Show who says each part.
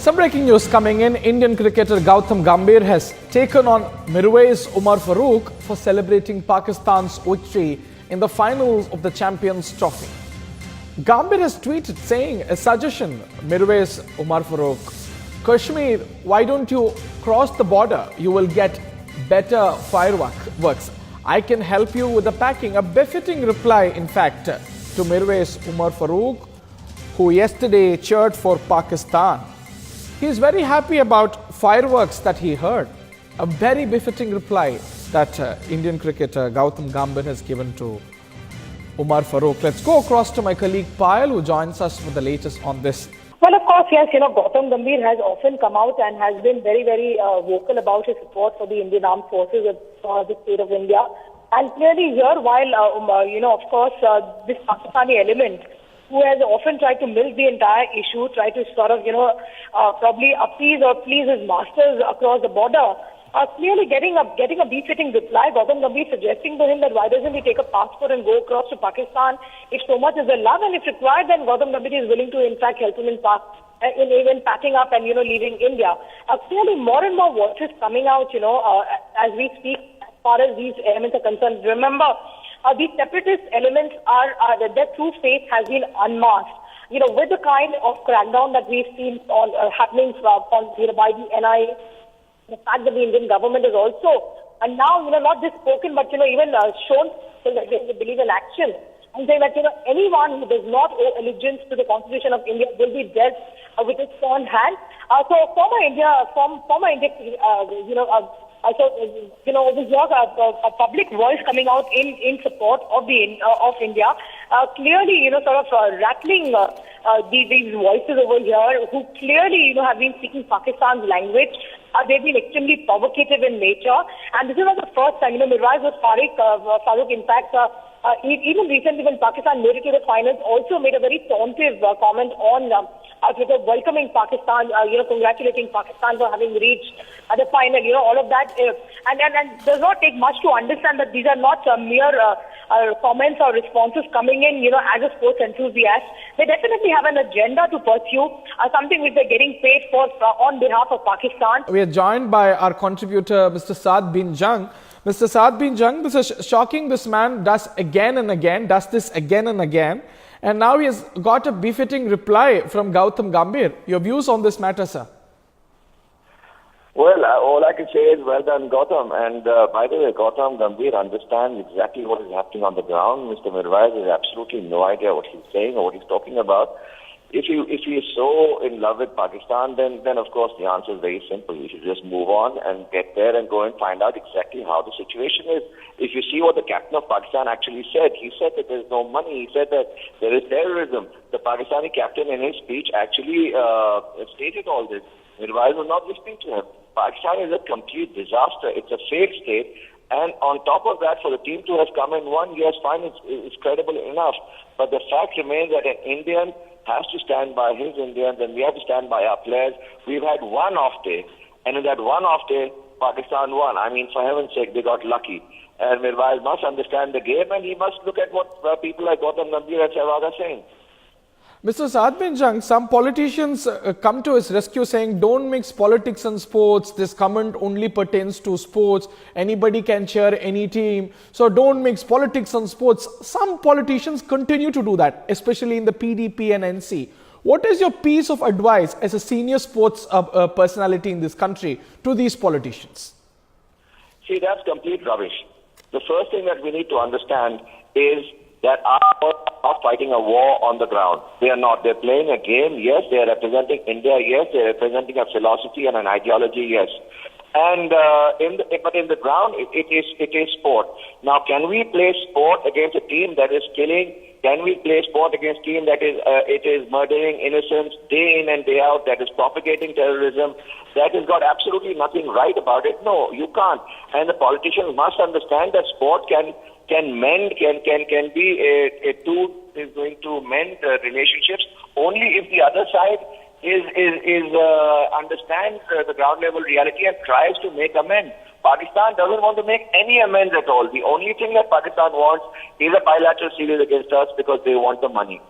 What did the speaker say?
Speaker 1: Some breaking news coming in. Indian cricketer Gautam Gambhir has taken on Mirwaiz Umar Farooq for celebrating Pakistan's victory in the finals of the Champions Trophy. Gambhir has tweeted saying, a suggestion, Mirwaiz Umar Farooq, Kashmir, why don't you cross the border? You will get better fireworks. I can help you with the packing. A befitting reply, in fact, to Mirwaiz Umar Farooq, who yesterday cheered for Pakistan. He is very happy about fireworks that he heard. A very befitting reply that Indian cricketer Gautam Gambhir has given to Umar Farooq. Let's go across to my colleague Payal, who joins us with the latest on this.
Speaker 2: Well, of course, yes, Gautam Gambhir has often come out and has been very, very vocal about his support for the Indian Armed Forces of the state of India. And clearly here, while, of course, this Pakistani element, who has often tried to milk the entire issue, try to sort of, probably appease or please his masters across the border, clearly getting a befitting reply. Gautam Gambhir suggesting to him that why doesn't he take a passport and go across to Pakistan if so much is a love, and if required, then Gautam Gambhir is willing to in fact help him in even packing up and leaving India. Clearly more and more voices coming out, as we speak, as far as these elements are concerned. Remember, these separatist elements their true face has been unmasked. With the kind of crackdown that we've seen happening by the NIA, the fact that the Indian government is also, and now, not just spoken, but, even shown that they believe in action, and saying that, anyone who does not owe allegiance to the Constitution of India will be dealt with its own hand. So former India, this was a public voice coming out in support of India, clearly, rattling these voices over here, who clearly, have been speaking Pakistan's language. They've been extremely provocative in nature, and this is not the first time. Mirwaiz Umar Farooq, in fact, even recently when Pakistan made it to the finals, also made a very tauntive comment on Twitter, welcoming Pakistan, congratulating Pakistan for having reached the final. All of that, and does not take much to understand that these are not mere comments or responses coming in, as a sports enthusiast. They definitely have an agenda to pursue, something which they're getting paid for on behalf of Pakistan.
Speaker 1: We are joined by our contributor, Mr. Saad bin Jung. Mr. Saad bin Jung, this is shocking. This man does this again and again. And now he has got a befitting reply from Gautam Gambhir. Your views on this matter, sir?
Speaker 3: Well, all I can say is well done, Gautam. And by the way, Gautam Gambhir understands exactly what is happening on the ground. Mr. Mirwaiz has absolutely no idea what he's saying or what he's talking about. If he is so in love with Pakistan, then of course the answer is very simple. You should just move on and get there and go and find out exactly how the situation is. If you see what the captain of Pakistan actually said, he said that there's no money. He said that there is terrorism. The Pakistani captain in his speech actually stated all this. Mirwaiz was not listening to him. Pakistan is a complete disaster. It's a failed state. And on top of that, for the team to have come and won, yes, fine, it's credible enough. But the fact remains that an Indian has to stand by his Indians, and we have to stand by our players. We've had one off day, and in that one off day, Pakistan won. I mean, for heaven's sake, they got lucky. And Mirwaiz must understand the game, and he must look at what people like Gautam Gambhir and Sehwag are saying.
Speaker 1: Mr. Saad bin Jung, some politicians come to his rescue saying, don't mix politics and sports. This comment only pertains to sports. Anybody can cheer any team. So don't mix politics and sports. Some politicians continue to do that, especially in the PDP and NC. What is your piece of advice as a senior sports personality in this country to these politicians?
Speaker 3: See, that's complete rubbish. The first thing that we need to understand is that are fighting a war on the ground. They are not. They're playing a game, yes. They are representing India, yes. They're representing a philosophy and an ideology, yes. And but in the ground, it is sport. Now, can we play sport against a team that is killing? Can we play sport against a team that is murdering innocents day in and day out, that is propagating terrorism, that has got absolutely nothing right about it? No, you can't. And the politicians must understand that sport can be a tool is going to mend relationships only if the other side understands the ground level reality and tries to make amends. Pakistan doesn't want to make any amends at all. The only thing that Pakistan wants is a bilateral series against us because they want the money.